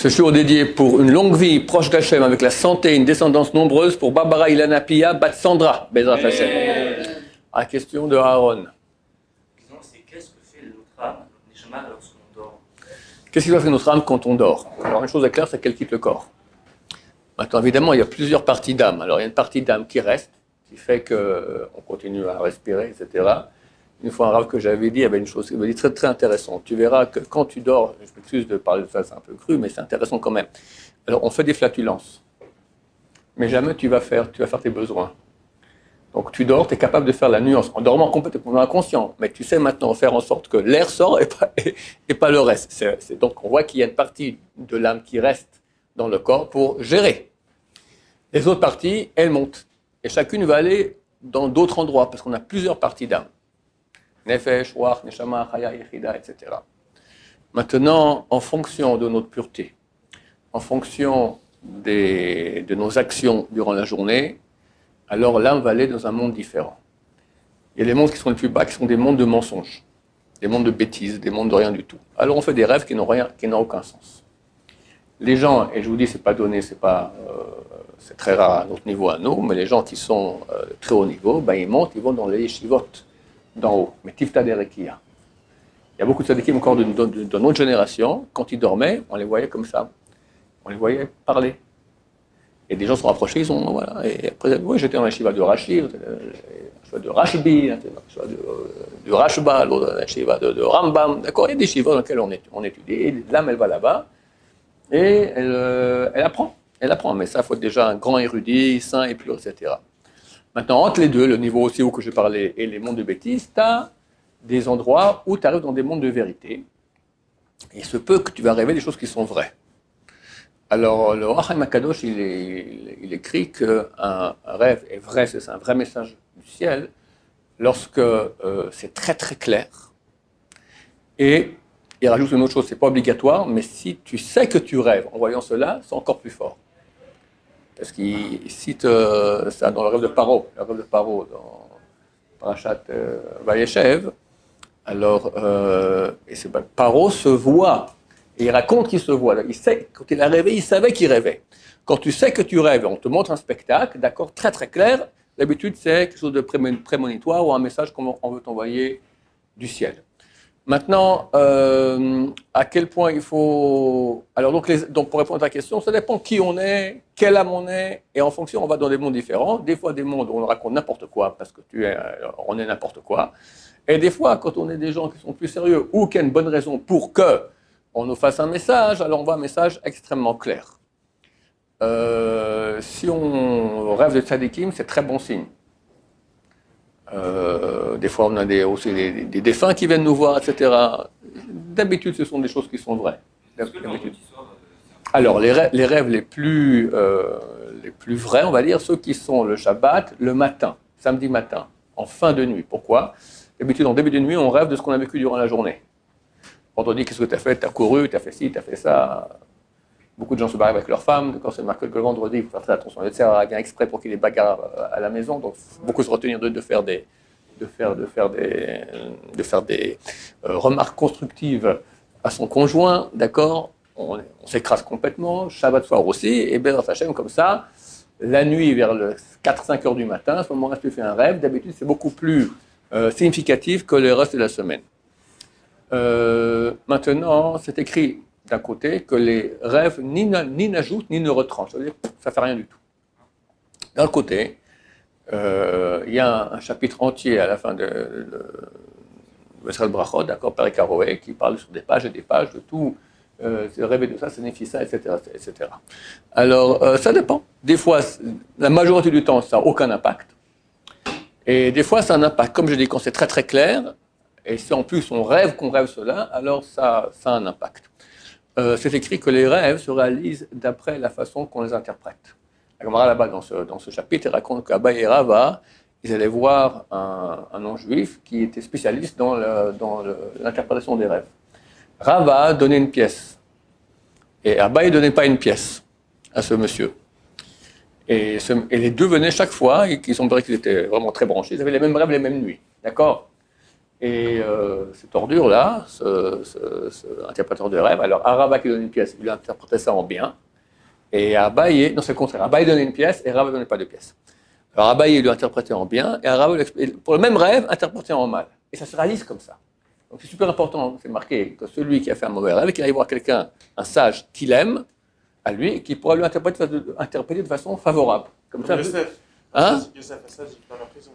Ce shiur dédié pour une longue vie proche d'Hachem avec la santé et une descendance nombreuse pour Barbara Ilana Pia Bat Sandra, Bezrat Hachem. À la question de Aaron. C'est qu'est-ce que fait notre âme, notre neshama, lorsqu'on dort? Qu'est-ce qui doit faire notre âme quand on dort? Alors une chose est claire, c'est qu'elle quitte le corps. Maintenant évidemment, il y a plusieurs parties d'âme. Alors il y a une partie d'âme qui reste, qui fait qu'on continue à respirer, etc. Une fois un rave que j'avais dit, il y avait une chose qui me dit très très intéressante. Tu verras que quand tu dors, je m'excuse de parler de ça, c'est un peu cru, mais c'est intéressant quand même. Alors on fait des flatulences, mais jamais tu vas faire tes besoins. Donc tu dors, tu es capable de faire la nuance, en dormant complètement inconscient, mais tu sais maintenant faire en sorte que l'air sort et pas le reste. Donc on voit qu'il y a une partie de l'âme qui reste dans le corps pour gérer. Les autres parties, elles montent, et chacune va aller dans d'autres endroits, parce qu'on a plusieurs parties d'âme. Nefesh, Ruach, Neshama, Chaya, Yechida, etc. Maintenant, en fonction de notre pureté, en fonction de nos actions durant la journée, alors l'âme va aller dans un monde différent. Il y a les mondes qui sont les plus bas, qui sont des mondes de mensonges, des mondes de bêtises, des mondes de rien du tout. Alors on fait des rêves qui n'ont aucun sens. Les gens, et je vous dis, c'est pas donné, c'est très rare à notre niveau à nous, mais les gens qui sont très haut niveau, ben ils montent, ils vont dans les yeshivot d'en haut, mais Tifta Derekia. Il y a beaucoup de sadikim encore de notre génération, quand ils dormaient, on les voyait comme ça, on les voyait parler. Et des gens se sont rapprochés, ils ont, voilà, et après, oui, j'étais dans la shiva de Rashi, de Rashbi, de Rashba, la shiva de Rambam, d'accord, il y a des shivas dans lesquels on étudie, et l'âme, elle va là-bas, et elle apprend, mais ça, il faut être déjà un grand érudit, saint et pur, etc. Maintenant, entre les deux, le niveau aussi haut que je parlais et les mondes de bêtises, tu as des endroits où tu arrives dans des mondes de vérité. Et il se peut que tu vas rêver des choses qui sont vraies. Alors, le Rachaim Akadosh, il écrit qu'un rêve est vrai, c'est un vrai message du ciel, lorsque c'est très très clair. Et il rajoute une autre chose, c'est pas obligatoire, mais si tu sais que tu rêves en voyant cela, c'est encore plus fort. Parce qu'il cite ça dans le rêve de Paro, dans Parashat Vayeshev. Alors, Paro se voit, et il raconte qu'il se voit. Il sait, quand il a rêvé, il savait qu'il rêvait. Quand tu sais que tu rêves, on te montre un spectacle, d'accord, très très clair, d'habitude c'est quelque chose de prémonitoire ou un message qu'on veut t'envoyer du ciel. Maintenant, à quel point il faut... Alors, donc, pour répondre à ta question, ça dépend qui on est, quelle âme on est, et en fonction, on va dans des mondes différents. Des fois, des mondes où on raconte n'importe quoi, parce que on est n'importe quoi. Et des fois, quand on est des gens qui sont plus sérieux, ou qui a une bonne raison pour qu'on nous fasse un message, alors on voit un message extrêmement clair. Si on rêve de tzadikim, c'est très bon signe. Des fois, on a aussi des défunts qui viennent nous voir, etc. D'habitude, ce sont des choses qui sont vraies. Alors, les rêves les plus vrais, on va dire, ceux qui sont le Shabbat, le matin, samedi matin, en fin de nuit. Pourquoi? D'habitude, en début de nuit, on rêve de ce qu'on a vécu durant la journée. Quand on dit qu'est-ce que tu as fait, tu as couru, tu as fait ci, tu as fait ça. Beaucoup de gens se barrent avec leurs femmes. Quand c'est marqué que le vendredi, il faut faire très attention. Le tsar vient exprès pour qu'il y ait des bagarres à la maison. Donc, beaucoup se retenir de faire des remarques constructives à son conjoint. D'accord, on s'écrase complètement. Shabbat soir aussi. Et Bezrat Hachem, comme ça, la nuit vers le 4-5 heures du matin, à ce moment-là, tu fais un rêve. D'habitude, c'est beaucoup plus significatif que le reste de la semaine. Maintenant, c'est écrit d'un côté que les rêves ni n'ajoutent ni ne retranchent. Ça veut dire ça ne fait rien du tout. D'un côté, il y a un chapitre entier à la fin de Vesral Brachot, d'accord, Perek Haroé, qui parle sur des pages et des pages de tout. Rêver de ça, ça signifie ça, etc., etc. Alors, ça dépend. Des fois, la majorité du temps, ça n'a aucun impact. Et des fois, ça a un impact. Comme je dis, quand c'est très très clair, et si en plus on rêve qu'on rêve cela, alors ça a un impact. C'est écrit que les rêves se réalisent d'après la façon qu'on les interprète. La Gemara là-bas, dans ce chapitre, il raconte qu'Abba et Rava, ils allaient voir un non-juif qui était spécialiste dans l'interprétation des rêves. Rava donnait une pièce, et Abba ne donnait pas une pièce à ce monsieur. Et les deux venaient chaque fois, et il semblerait qu'ils étaient vraiment très branchés, ils avaient les mêmes rêves, les mêmes nuits, d'accord? Et cette ordure-là, ce interpréteur de rêve, alors Arava qui donne une pièce, il a interprété ça en bien, et Abaye, non c'est le contraire, Abaye donnait une pièce et Rava ne donnait pas de pièce. Alors Abaye lui a interprété en bien, et Arava, pour le même rêve, interprété en mal. Et ça se réalise comme ça. Donc c'est super important, c'est marqué que celui qui a fait un mauvais rêve, qu'il aille voir quelqu'un, un sage qu'il aime, à lui, et qui pourra lui interpréter de façon favorable. Comme ça. Youssef, Hein? Youssef Assad, il part en prison.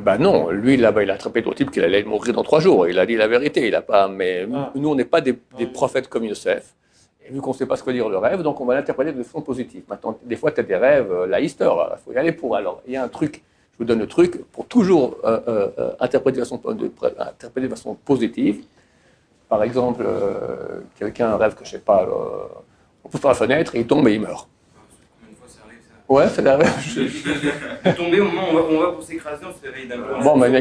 Ben non, lui là-bas, il a attrapé ton type qu'il allait mourir dans 3 jours. Il a dit la vérité. Il a pas. Mais nous, on n'est pas des prophètes comme Youssef. Et vu qu'on ne sait pas ce que veut dire le rêve, donc on va l'interpréter de façon positive. Maintenant, des fois, tu as des rêves laïster, il faut y aller pour. Alors, il y a un truc, je vous donne le truc, pour toujours interpréter de façon positive. Par exemple, quelqu'un rêve que, je ne sais pas, on pousse par la fenêtre et il tombe et il meurt. Combien de fois ça arrive ça? Ouais, c'est la rêve. De tomber au moment où on va pour s'écraser, on se réveille d'un coup. Bon, mais il y en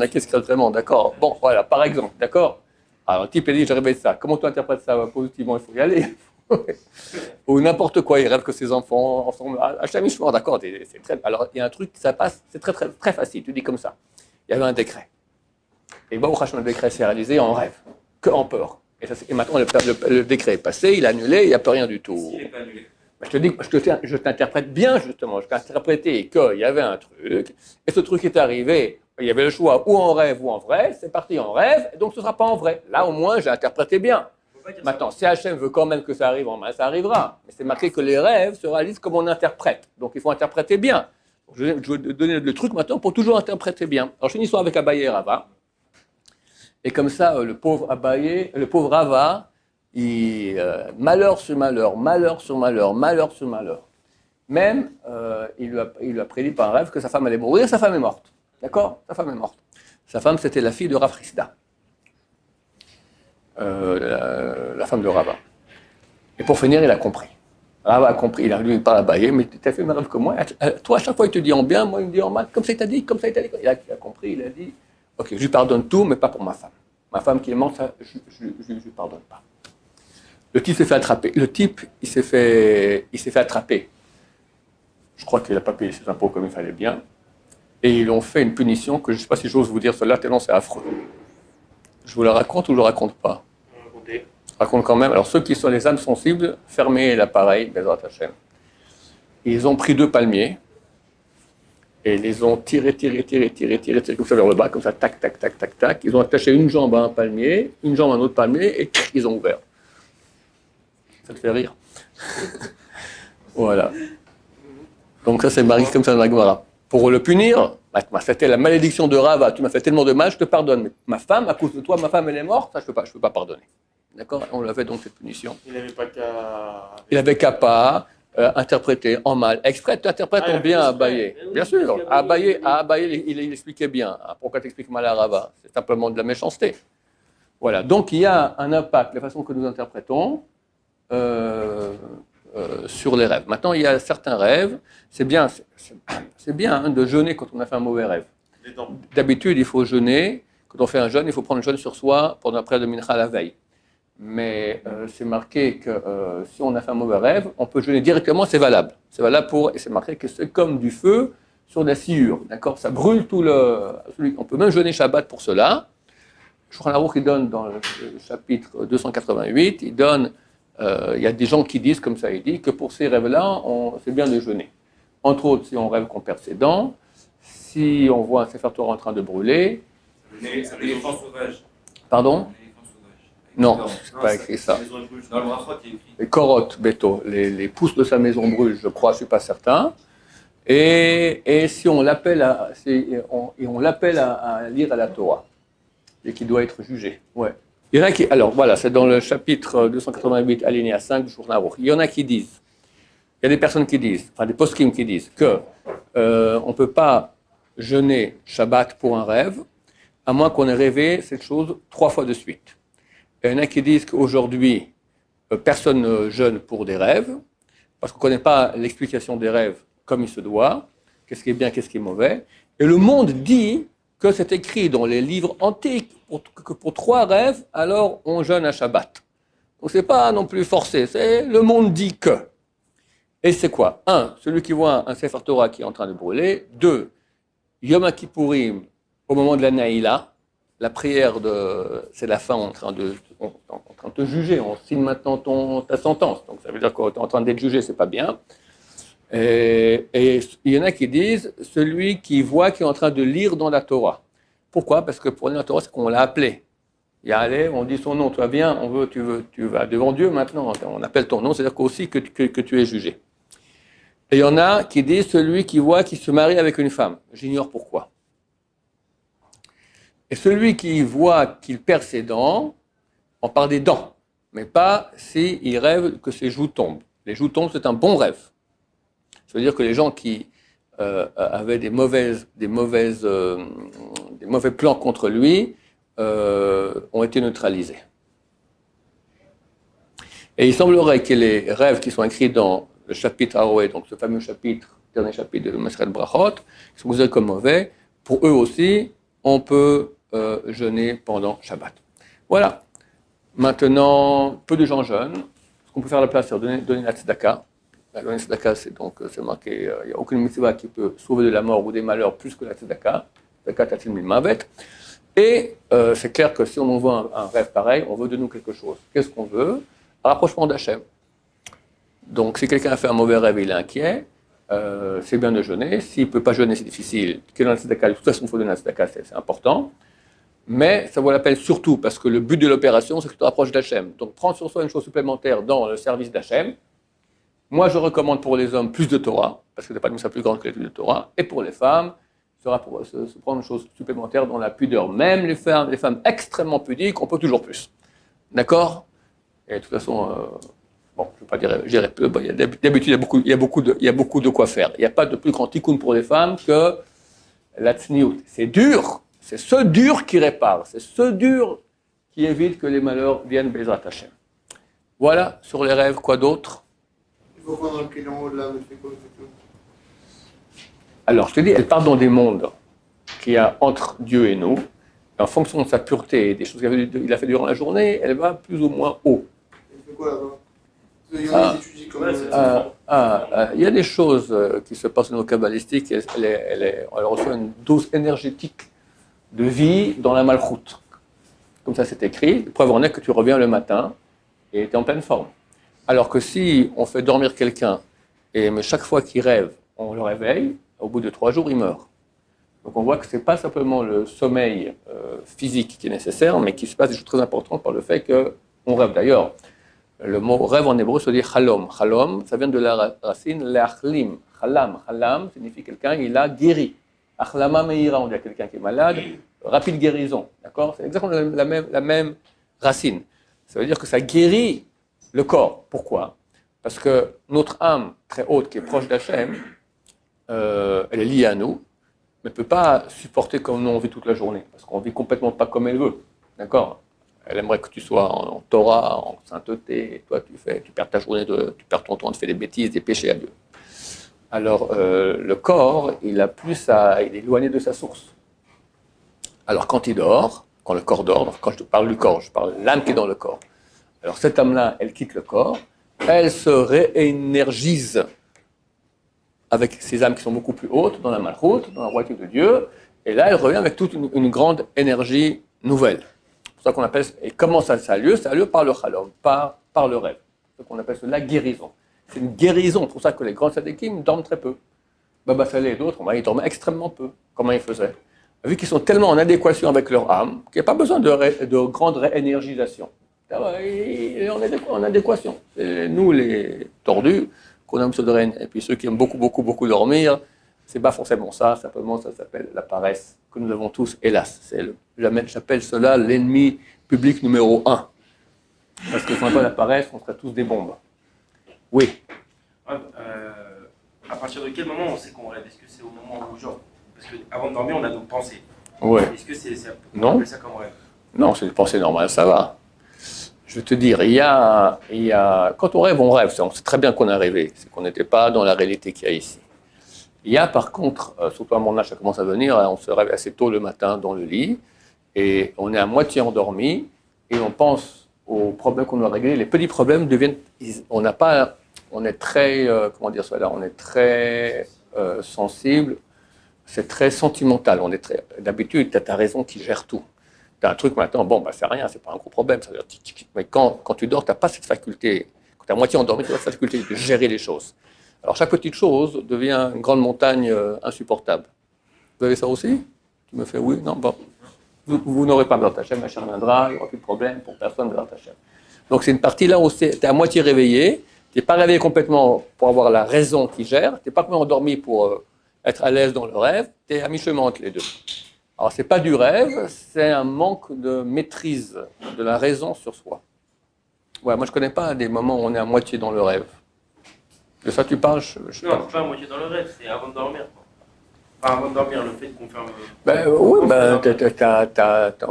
a qui s'écrasent vraiment, d'accord. Bon, voilà, par exemple, d'accord. Alors, le type, il dit, je rêvais ça. Comment tu interprètes ça positivement? Il faut y aller. Ou n'importe quoi, il rêve que ses enfants ensemble. À Chamichement, d'accord. Alors, il y a un truc, ça passe, c'est très, très, très facile. Tu dis comme ça. Il y avait un décret. Et bon, le décret s'est réalisé en rêve, que en peur. Et maintenant, le décret est passé, il est annulé, il n'y a plus rien du tout. S'il n'est pas annulé. Je te dis, je t'interprète bien, justement. Je t'ai interprété qu'il y avait un truc, et ce truc est arrivé, il y avait le choix ou en rêve ou en vrai, c'est parti en rêve, donc ce ne sera pas en vrai. Là, au moins, j'ai interprété bien. Maintenant, si Hachem veut quand même que ça arrive en main, ça arrivera. Mais c'est marqué que les rêves se réalisent comme on interprète. Donc, il faut interpréter bien. Je vais vous donner le truc maintenant pour toujours interpréter bien. Alors, je finis l'histoire avec Abaye et Rava. Et comme ça, le pauvre Rava, malheur sur malheur, malheur sur malheur, malheur sur malheur. Même, il lui a prédit par un rêve que sa femme allait mourir, sa femme est morte. D'accord? Sa femme est morte. Sa femme, c'était la fille de Rav Chisda, la femme de Rava. Et pour finir, il a compris. Rava a compris, lui parle à Abaye, mais tu as fait le même rêve que moi. Toi, à chaque fois, il te dit en bien, moi, il me dit en mal. Comme ça, il t'a dit, comme ça, il t'a dit. Il a compris, il a dit, ok, je lui pardonne tout, mais pas pour ma femme. Ma femme qui est morte, ça, je ne lui pardonne pas. Le type s'est fait attraper. Il s'est fait attraper. Je crois qu'il n'a pas payé ses impôts comme il fallait bien. Et ils ont fait une punition que je ne sais pas si j'ose vous dire cela, tellement c'est affreux. Je vous la raconte ou je ne la raconte pas? Je raconte quand même. Alors ceux qui sont les âmes sensibles, fermez l'appareil, Bezrat Hashem. Ils ont pris 2 palmiers et ils les ont tirés comme ça vers le bas, comme ça, tac, tac, tac, tac, tac. Ils ont attaché une jambe à un palmier, une jambe à un autre palmier et ils ont ouvert. Ça te fait rire? Voilà. Donc ça, c'est marqué comme ça dans la Gemara. Pour le punir, c'était la malédiction de Rava. Tu m'as fait tellement de mal, je te pardonne. Mais ma femme, à cause de toi, ma femme, elle est morte. Ça, je peux pas pardonner. D'accord? On l'avait donc cette punition. Il avait qu'à pas interpréter en mal. Exprès, tu interprètes en bien à Abaye. Bien sûr. À Abaye, il expliquait bien. Pourquoi tu expliques mal à Rava? C'est simplement de la méchanceté. Voilà. Donc il y a un impact, la façon que nous interprétons. Sur les rêves. Maintenant, il y a certains rêves, c'est bien de jeûner quand on a fait un mauvais rêve. D'habitude, il faut jeûner. Quand on fait un jeûne, il faut prendre le jeûne sur soi pour après le mincha la veille. Mais c'est marqué que si on a fait un mauvais rêve, on peut jeûner directement, c'est valable. C'est valable et c'est marqué que c'est comme du feu sur de la sciure. D'accord? Ça brûle tout on peut même jeûner Shabbat pour cela. Shulchan Aruch, il donne dans le chapitre 288, il y a des gens qui disent, comme ça il dit, que pour ces rêves-là, c'est bien de jeûner. Entre autres, si on rêve qu'on perd ses dents, si on voit un Sefer Torah en train de brûler. Un éléphant sauvage. Pardon? Un éléphant sauvage. Non, c'est pas écrit ça. Dans le brachot, il est écrit. Les korottes, Beto, les pousses de sa maison brûlent, je crois, je ne suis pas certain. Et si on l'appelle à lire à la Torah, et qui doit être jugé. Ouais. Il y en a alors voilà, c'est dans le chapitre 288, alinéa 5 du Shulchan Aruch. Il y en a qui disent, il y a des personnes qui disent, enfin des poskim qui disent que on ne peut pas jeûner Shabbat pour un rêve, à moins qu'on ait rêvé cette chose 3 fois de suite. Et il y en a qui disent qu'aujourd'hui, personne ne jeûne pour des rêves, parce qu'on ne connaît pas l'explication des rêves comme il se doit, qu'est-ce qui est bien, qu'est-ce qui est mauvais. Et le monde dit que c'est écrit dans les livres antiques que pour 3 rêves, alors on jeûne à Shabbat. Donc c'est pas non plus forcé, c'est le monde dit que. Et c'est quoi? 1, celui qui voit un Sefer Torah qui est en train de brûler. 2, Yom Kippourim, au moment de la Naïla, la prière, c'est la fin en train de te juger. On signe maintenant ta sentence. Donc ça veut dire qu'on est en train d'être jugé, c'est pas bien. Et il y en a qui disent celui qui voit qui est en train de lire dans la Torah. Pourquoi? Parce que pour lire la Torah, c'est qu'on l'a appelé. Il y a allé, on dit son nom, toi viens, tu vas devant Dieu maintenant, on appelle ton nom, c'est-à-dire aussi que tu es jugé. Et il y en a qui disent celui qui voit qui se marie avec une femme. J'ignore pourquoi. Et celui qui voit qu'il perd ses dents, on parle des dents, mais pas s'il rêve que ses joues tombent. Les joues tombent, c'est un bon rêve. Ça veut dire que les gens qui avaient des mauvais plans contre lui ont été neutralisés. Et il semblerait que les rêves qui sont écrits dans le chapitre Aroé, donc ce fameux chapitre, dernier chapitre de Maseret Brachot, qui sont considérés comme mauvais, pour eux aussi, on peut jeûner pendant Shabbat. Voilà. Maintenant, peu de gens jeûnent. Ce qu'on peut faire à la place, c'est donner la tzedaka. La tzedaka, c'est marqué, il n'y a aucune mitzvah qui peut sauver de la mort ou des malheurs plus que la tzedaka. Tzedaka tatil milmavet. Et c'est clair que si on envoie un rêve pareil, on veut de nous quelque chose. Qu'est-ce qu'on veut? Un rapprochement d'Hachem. Donc, si quelqu'un a fait un mauvais rêve et il est inquiet, c'est bien de jeûner. S'il ne peut pas jeûner, c'est difficile. De toute façon, il faut donner la tzedaka, c'est important. Mais ça vaut la peine surtout parce que le but de l'opération, c'est que tu te rapproches d'Hachem. Donc, prends sur soi une chose supplémentaire dans le service d'Hachem. Moi, je recommande pour les hommes plus de Torah, parce que ce n'est pas une mitzvah plus grande que l'étude de Torah. Et pour les femmes, se prendre une chose supplémentaire dans la pudeur. Même les femmes extrêmement pudiques, on peut toujours plus. D'accord? Et de toute façon, bon, je ne vais pas dire, peu, d'habitude, il y a beaucoup de quoi faire. Il n'y a pas de plus grand tikkun pour les femmes que la tsniout. C'est dur, c'est ce dur qui répare, c'est ce dur qui évite que les malheurs viennent Bezrat Hashem. Voilà, sur les rêves, quoi d'autre? Il faut prendre le client au-delà, mais c'est quoi, c'est tout. Alors, je te dis, elle part dans des mondes qu'il y a entre Dieu et nous. Et en fonction de sa pureté et des choses qu'il a fait durant la journée, elle va plus ou moins haut. Il fait quoi là-bas? Il y en a qui étudient comme il y a des choses qui se passent au niveau kabbalistique. Elle reçoit une dose énergétique de vie dans la malchoute. Comme ça, c'est écrit. La preuve en est que tu reviens le matin et tu es en pleine forme. Alors que si on fait dormir quelqu'un, mais chaque fois qu'il rêve, on le réveille, au bout de 3 jours, il meurt. Donc on voit que ce n'est pas simplement le sommeil physique qui est nécessaire, mais qu'il se passe des choses très importantes par le fait qu'on rêve. D'ailleurs, le mot rêve en hébreu se dit chalom. Chalom, ça vient de la racine leachlim. Chalam signifie quelqu'un, il a guéri. Achlama meira, on dit à quelqu'un qui est malade, rapide guérison. D'accord? C'est exactement la même racine. Ça veut dire que ça guérit le corps. Pourquoi? Parce que notre âme très haute qui est proche d'Hachem, elle est liée à nous, mais ne peut pas supporter comme nous on vit toute la journée, parce qu'on vit complètement pas comme elle veut. D'accord? Elle aimerait que tu sois en Torah, en sainteté, et toi tu perds ta journée, tu perds ton temps, tu fais des bêtises, des péchés à Dieu. Alors le corps, il est éloigné de sa source. Alors quand il dort, quand le corps dort, donc quand je te parle du corps, je parle de l'âme qui est dans le corps. Alors cette âme-là, elle quitte le corps, elle se réénergise avec ces âmes qui sont beaucoup plus hautes, dans la malchoute, dans la royauté de Dieu, et là, elle revient avec toute une grande énergie nouvelle. C'est pour ça qu'on appelle, et comment ça a lieu? Ça a lieu par le chalom, par le rêve. C'est ce qu'on appelle la guérison. C'est une guérison, c'est pour ça que les grands tzadikim dorment très peu. Baba Saleh et d'autres, ils dorment extrêmement peu. Comment ils faisaient? Vu qu'ils sont tellement en adéquation avec leur âme, qu'il n'y a pas besoin de grande réénergisation. On est en adéquation. C'est nous, les tordus, qu'on aime se drainer. Et puis ceux qui aiment beaucoup dormir, c'est pas forcément ça, simplement ça s'appelle la paresse, que nous avons tous, hélas. J'appelle cela l'ennemi public numéro 1. Parce que sans pas la paresse, on serait tous des bombes. Oui. À partir de quel moment on sait qu'on rêve? Est-ce que c'est au moment où, genre, parce qu'avant de dormir, on a nos pensées. Oui. Est-ce que c'est ça? Non. On appelle ça comme rêve? Non, c'est une pensée normale, ça va. Je veux te dire, quand on rêve, on sait très bien qu'on est rêvé, c'est qu'on n'était pas dans la réalité qu'il y a ici. Il y a par contre, surtout à mon âge, ça commence à venir, on se réveille assez tôt le matin dans le lit, et on est à moitié endormi, et on pense aux problèmes qu'on doit régler. Les petits problèmes deviennent, on est très, on est très sensible c'est très sentimental. D'habitude, tu as ta raison qui gère tout. Tu as un truc maintenant, bon, bah, c'est rien, c'est pas un gros problème. Ça veut dire, mais quand tu dors, tu n'as pas cette faculté. Quand tu es à moitié endormi, tu n'as pas cette faculté de gérer les choses. Alors, chaque petite chose devient une grande montagne insupportable. Vous avez ça aussi? Tu me fais oui, non, bon. Vous n'aurez pas besoin de Hachem, Hachem viendra, il n'y aura plus de problème pour personne, besoin de Hachem. Donc, c'est une partie là où tu es à moitié réveillé, tu n'es pas réveillé complètement pour avoir la raison qui gère, tu n'es pas complètement endormi pour être à l'aise dans le rêve, tu es à mi-chemin entre les deux. Alors, ce n'est pas du rêve, c'est un manque de maîtrise de la raison sur soi. Ouais, moi, je ne connais pas des moments où on est à moitié dans le rêve. De ça, tu parles Non, c'est pas à moitié dans le rêve, c'est avant de dormir. Enfin, avant de dormir, le fait qu'on ferme. Oui,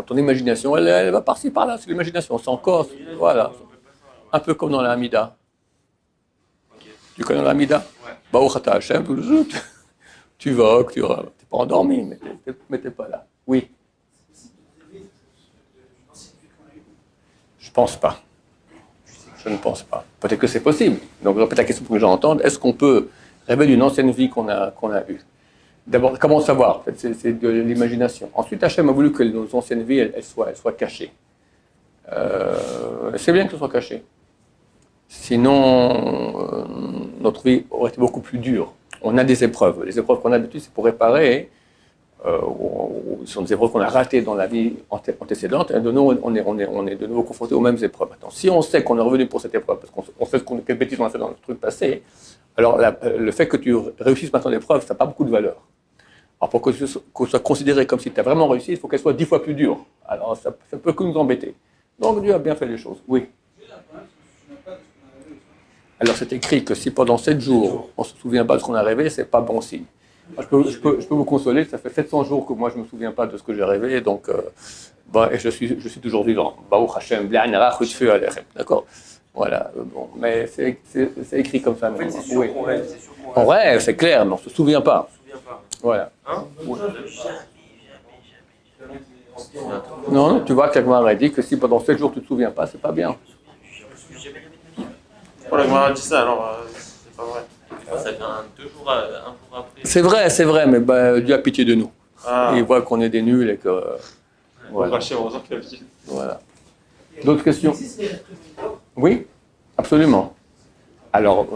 ton imagination, elle va par-ci, par-là, c'est l'imagination, c'est encore, voilà. Un peu comme dans la Hamida. Okay. Tu connais la Hamida? Ouais. Baruch Ata Hashem, tu vas, tu n'es pas endormi, mais tu n'es pas là. Oui. Je ne pense pas. Je ne pense pas. Peut-être que c'est possible. Donc, je répète la question pour que les gens entendent. Est-ce qu'on peut rêver d'une ancienne vie qu'on a eue? D'abord, comment savoir? En fait, c'est de l'imagination. Ensuite, Hachem a voulu que nos anciennes vies elles soient cachées. C'est bien que ce soit caché. Sinon, notre vie aurait été beaucoup plus dure. On a des épreuves. Les épreuves qu'on a d'habitude, c'est pour réparer. Ce sont des épreuves qu'on a ratées dans la vie antécédente. Et de nouveau, on est de nouveau confronté aux mêmes épreuves. Maintenant, si on sait qu'on est revenu pour cette épreuve, parce qu'on sait quelle bêtise on a fait dans le truc passé, alors le fait que tu réussisses maintenant l'épreuve, ça n'a pas beaucoup de valeur. Alors pour que ce soit considéré comme si tu as vraiment réussi, il faut qu'elle soit 10 fois plus dure. Alors ça ne peut que nous embêter. Donc Dieu a bien fait les choses, oui. Alors c'est écrit que si pendant 7 jours, on ne se souvient pas de ce qu'on a rêvé, ce n'est pas bon signe. Je peux vous consoler, ça fait 700 jours que moi je ne me souviens pas de ce que j'ai rêvé, donc et je suis toujours vivant. Baruch Hashem, d'accord? Voilà, bon, mais c'est écrit comme ça. En fait, c'est sûr oui. qu'on rêve, On rêve, c'est clair, mais on ne se souvient pas. Voilà. Hein? Oui. Non, tu vois qu'Agmar a dit que si pendant 7 jours tu ne te souviens pas, c'est pas bien. Voilà, Agmar a dit ça, alors c'est pas vrai. Ça vient 2 jours, un jour après. C'est vrai, mais Dieu a pitié de nous. Ah. Et il voit qu'on est des nuls et que. Voilà. Voilà. D'autres questions? Oui, absolument. Alors,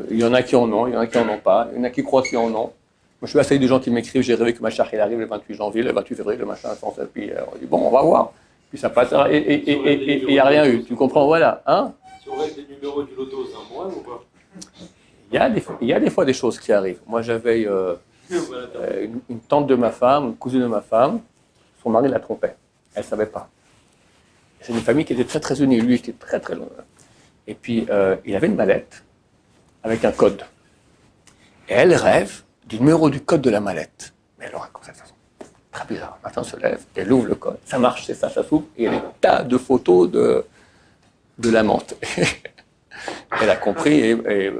il y en a qui en ont, il y en a qui n'en ont pas, il y en a qui croient qu'ils en ont. Moi, je suis assez des gens qui m'écrivent, j'ai rêvé que ma charte arrive le 28 janvier, le 28 février, le machin, puis on dit, bon, on va voir. Puis ça passe, et il n'y a rien eu. Tu comprends, voilà. Hein? Si on reste des numéros du loto, c'est un mois ou pas? Il y a des fois des choses qui arrivent. Moi, j'avais une tante de ma femme, une cousine de ma femme, son mari la trompait. Elle ne savait pas. C'est une famille qui était très, très unie. Lui, il était très, très loin. Et puis, il avait une mallette avec un code. Et elle rêve du numéro du code de la mallette. Mais alors, comme ça, de façon très bizarre. Le matin, se lève, elle ouvre le code. Ça marche, c'est ça s'ouvre. Et il y a des tas de photos de l'amante. Elle a compris, et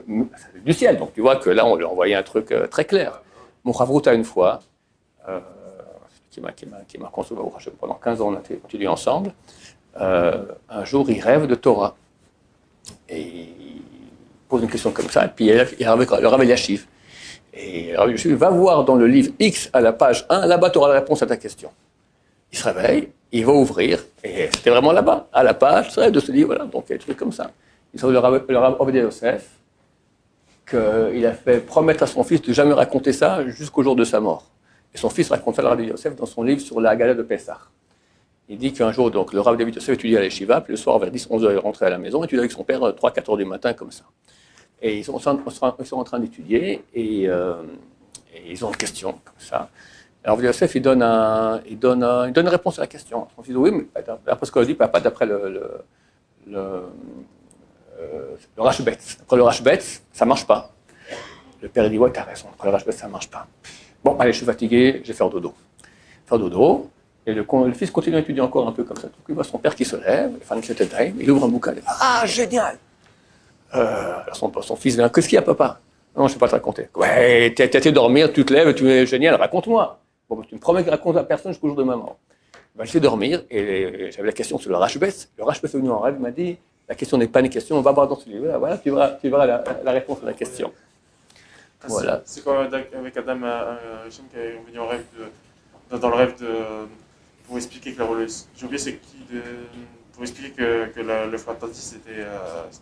du ciel. Donc, tu vois que là, on lui a envoyé un truc très clair. Mon Chavruta, une fois, qui m'a consolé pendant 15 ans, on a continué ensemble. Un jour, il rêve de Torah. Et il pose une question comme ça, et puis il le Rav Eliashiv. Et le Rav Eliashiv va voir dans le livre X à la page 1, là-bas tu auras la réponse à ta question. Il se réveille, il va ouvrir, et c'était vraiment là-bas, à la page de ce livre, voilà, donc il y a des trucs comme ça. Il trouve le Rav Ovadia Yosef qu'il a fait promettre à son fils de jamais raconter ça jusqu'au jour de sa mort. Et son fils raconte ça, le Rav Ovadia Yosef, dans son livre sur la Haggadah de Pessah. Il dit qu'un jour, donc, le Rav David Yosef étudiait à l'Yeshiva, puis le soir, vers 10-11 heures, il rentrait à la maison, étudiait avec son père 3-4 heures du matin, comme ça. Et ils sont en train d'étudier, et ils ont une question, comme ça. Alors, Yosef, il donne une réponse à la question. Son fils dit, oui, mais d'après ce qu'on dit, pas d'après le Rashbetz. Après le Rashbetz, ça ne marche pas. Le père, il dit, ouais, t'as raison, après le Rashbetz, ça ne marche pas. Bon, allez, je suis fatigué, je vais faire dodo. Et le fils continue à étudier encore un peu comme ça. Donc, il voit son père qui se lève, il ouvre un bouquin, il dit, ah, génial! Son fils vient, qu'est-ce qu'il y a, papa? Non, je ne sais pas te raconter. Ouais, t'as été dormir, tu te lèves, tu es génial, raconte-moi. Bon, tu me promets que raconte à personne jusqu'au jour de ma mort. Ben, je vais dormir, et j'avais la question sur le Rashbetz. Le Rashbetz est venu en rêve, il m'a dit, la question n'est pas une question, on va voir dans ce livre, voilà, tu verras la réponse à la question. Voilà. C'est comme avec Adam Hichem qui est venu en rêve dans le rêve pour expliquer que j'ai oublié c'est qui pour expliquer que le feu interdit c'était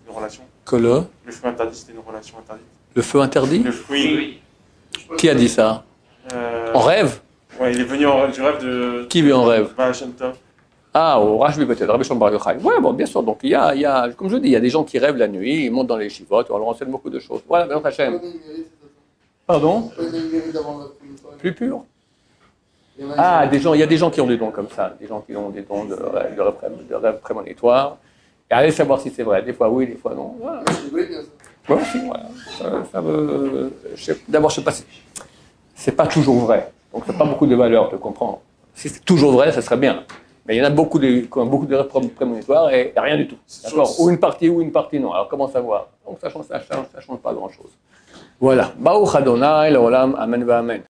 une relation. Que Le feu interdit c'était une relation interdite. le feu interdit? Le fruit. Qui a dit ça? En rêve? Ouais, il est venu en rêve, du rêve de. Qui vit en rêve? Baal Shem Tov. Ah, au Rashbi peut-être, Rabbi Shimon Bar Yochai. Ouais, bon, bien sûr. Donc, il y a, comme je dis, il y a des gens qui rêvent la nuit, ils montent dans les chivotes, on leur enseigne beaucoup de choses. Voilà, Baruch Hashem. Pardon? Plus pur? Ah, il y a des gens qui ont des dons comme ça, des gens qui ont des dons de rêve prémonitoire. Et allez savoir si c'est vrai. Des fois oui, des fois non. Voilà. Moi aussi, voilà. D'abord, je sais pas si c'est pas toujours vrai. Donc, c'est pas beaucoup de valeur, tu comprends. Si c'est toujours vrai, ça serait bien. Mais il y en a beaucoup de rêves prémonitoires et rien du tout. D'accord? Ou une partie non. Alors, comment savoir? Donc, ça change pas grand-chose. Voilà. Baruch Adonai, l'olam, amen, amen.